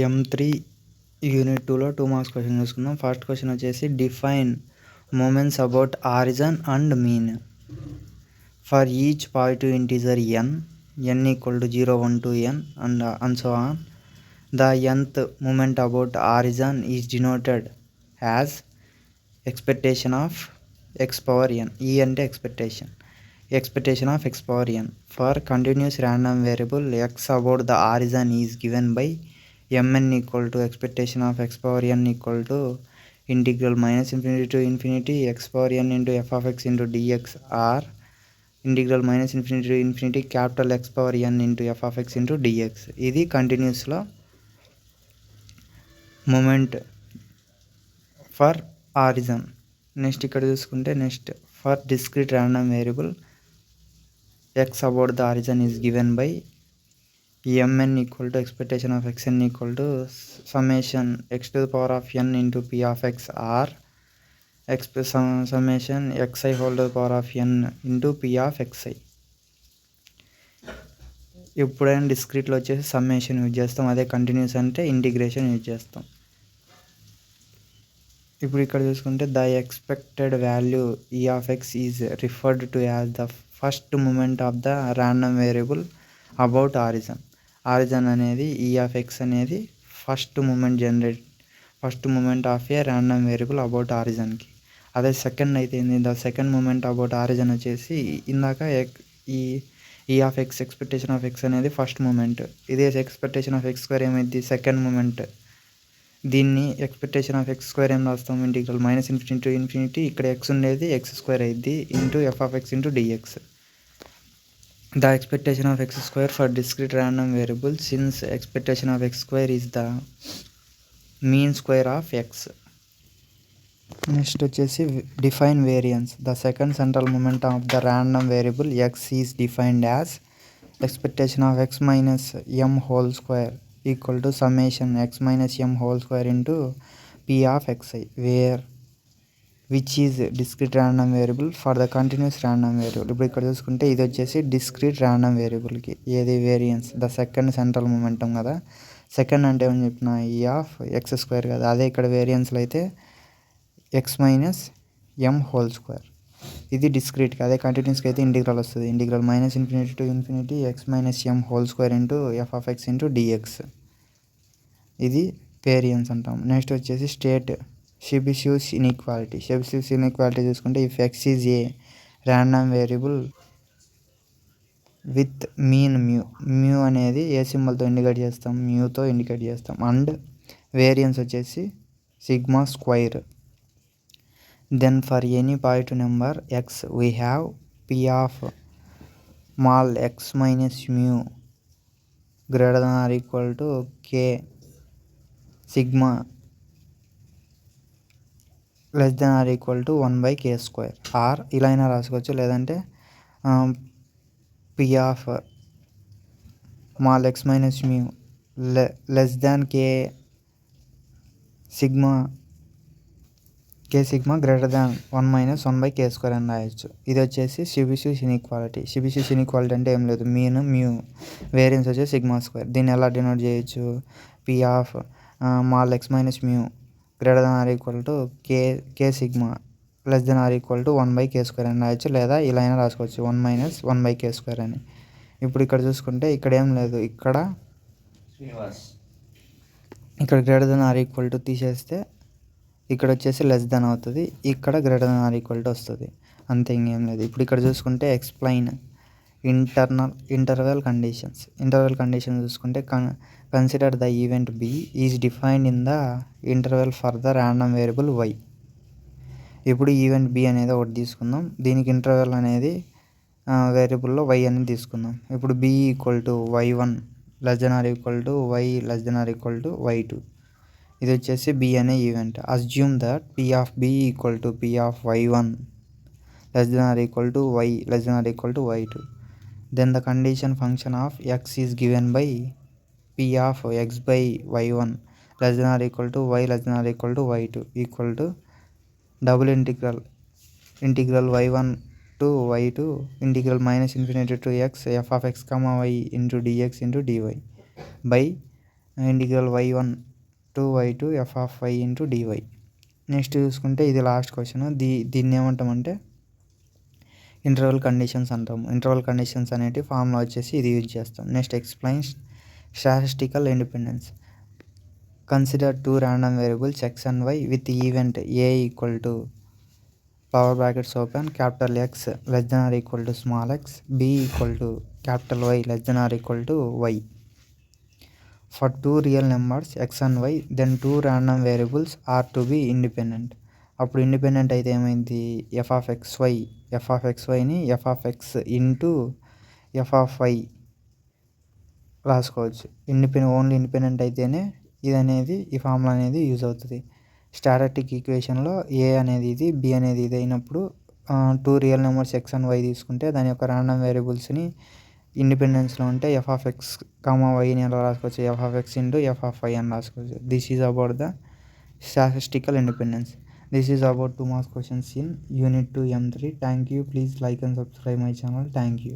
M3 unit 2లో 2 marks question చూసుకుందాం. First question వచ్చేసి define moments about origin and mean for each positive integer n equal to 0, 1 to n and so on. The nth moment about origin is denoted as expectation of x power n. E అంటే expectation of x power n. For continuous random variable x about the origin is given by mn equal to expectation of x power n equal to integral minus infinity to infinity x power n into f of x into dx or integral minus infinity to infinity capital x power n into F of X into dx. ఇది కంటిన్యూస్లో moment for origin. Next ఇక్కడ చూసుకుంటే for discrete random variable x about the origin is given by m n equal to expectation of x n equal to summation x to the power of n into p of x or summation xi whole to the power of n into p of xi. ఎప్పుడైనా డిస్క్రీట్లో వచ్చేసి summation use చేస్తాం, అదే continuous అంటే integration use చేస్తాం. ఇప్పుడు ఇక్కడ చూసుకుంటే the expected value E of X is referred to as the first moment of the random variable about origin అనేది ఈ ఆఫ్ ఎక్స్ అనేది first moment of a random variable about ఆరిజన్కి. అదే second అయితే ఏంది, the second moment about origin వచ్చేసి ఇందాక E of X expectation of X అనేది first moment, ఇదే ఎక్స్పెక్టేషన్ ఆఫ్ ఎక్స్ స్క్వేర్ ఏమైంది సెకండ్ మూమెంట్. దీన్ని ఎక్స్పెక్టేషన్ ఆఫ్ ఎక్స్ స్క్వేర్ ఏం రాస్తాం, integral minus infinity to infinity ఇక్కడ ఎక్స్ ఉండేది ఎక్స్ స్క్వేర్ అయింది into F of X into d x. The expectation of X square for discrete random variable since expectation of X square is the mean square of X. Next వచ్చేసి define variance. The second central moment of the random variable X is defined as expectation of X minus M whole square equal to summation X minus M whole square into p of xi wear which is discrete random variable for the continuous random variable. ఇప్పుడు ఇక్కడ చూసుకుంటే ఇది వచ్చేసి discrete random వేరియబుల్కి ఏది variance the second central momentum కదా. Second అంటే ఏమని చెప్పిన ఈ ఆఫ్ ఎక్స్ స్క్వేర్ కదా, అదే ఇక్కడ వేరియన్స్లో అయితే ఎక్స్ మైనస్ ఎం హోల్ స్క్వేర్. ఇది డిస్క్రీట్కి, అదే కంటిన్యూస్కి అయితే ఇంటిగ్రల్ వస్తుంది, integral minus infinity to infinity x minus M whole square into F of X into dx. ఇది వేరియన్స్ అంటాం. నెక్స్ట్ వచ్చేసి state Chebyshev's inequality. Chebyshev's inequality చూసుకుంటే if x is a random variable with mean mu అనేది a సింబల్తో indicate చేస్తాం, మ్యూతో indicate చేస్తాం. And variance వచ్చేసి sigma square. Then for any positive number x we have p of small x minus mu greater than or equal to k sigma less than or equal to 1 by k square. or ఇలా అయినా రాసుకోవచ్చు, లేదంటే p of small x minus mu less than k sigma greater than 1 minus 1 by k square అని రాయొచ్చు. ఇది వచ్చేసి షెబిషివ్స్ inequality. Chebyshev's inequality అంటే ఏం లేదు, మీన్ మ్యూ, వేరియన్స్ వచ్చేసి సిగ్మా స్క్వేర్. దీన్ని ఎలా డినోట్ చేయొచ్చు, p of mod x minus mu greater than or equal to k sigma less than or equal to 1 by k square అని రాయొచ్చు, లేదా ఇలా అయినా రాసుకోవచ్చు 1 మైనస్ 1 బై కే స్క్వేర్ అని. ఇప్పుడు ఇక్కడ చూసుకుంటే ఇక్కడ ఏం లేదు, ఇక్కడ greater than or equal to తీసేస్తే ఇక్కడ వచ్చేసి లెస్ దెన్ అవుతుంది, ఇక్కడ greater than or equal to వస్తుంది, అంతే ఇంకేం లేదు. ఇప్పుడు ఇక్కడ చూసుకుంటే ఎక్స్ప్లెయిన్ ఇంటర్వెల్ కండిషన్స్ చూసుకుంటే consider the event b is defined in the interval for the random variable y. ఇప్పుడు ఈవెంట్ బి అనేది ఒకటి తీసుకుందాం, దీనికి ఇంటర్వెల్ అనేది వేరియబుల్లో వై అనేది తీసుకుందాం. ఇప్పుడు b equal to y1 less than or equal to y less than or equal to y2. ఇది వచ్చేసి బి అనే event. Assume that p of b equal to p of y1 less than or equal to y less than or equal to y2. Then the condition function of X is given by p of x by y1 less than or equal to y less than or equal to y2 equal to double integral y1 to y2 integral minus infinity to x f of x comma y into dx into dy by integral y1 to y2 f of y into dy. Next చూసుకుంటే ఇది last question. దీన్ని ఏమంటామంటే interval conditions అంటాము. Interval conditions అనేటి formula వచ్చేసి ఇది use చేస్తాం. Next explains statistical independence. Consider two random variables x and y with event a equal to power brackets open capital X less than or equal to small x, b equal to capital Y less than or equal to y. For two real numbers x and y, then two random variables are to be independent. అప్పుడు independent అయితే ఏమైంది, F of ఎక్స్వైని F of X into F of Y రాసుకోవచ్చు. Only independent అయితేనే ఇది అనేది ఈ formula అనేది యూజ్ అవుతుంది. స్టాటిస్టిక్ ఈక్వేషన్లో ఏ అనేది ఇది, బి అనేది ఇది అయినప్పుడు two real numbers x and y తీసుకుంటే దాని యొక్క ర్యాండమ్ వేరియబుల్స్ని ఇండిపెండెన్స్లో ఉంటే ఎఫ్ ఆఫ్ ఎక్స్ వైని ఎలా రాసుకోవచ్చు, f of X into F of y అని రాసుకోవచ్చు. This is about the statistical independence. This is about 2 marks questions in Unit 2 M3. Thank you. Please like and subscribe my channel. Thank you.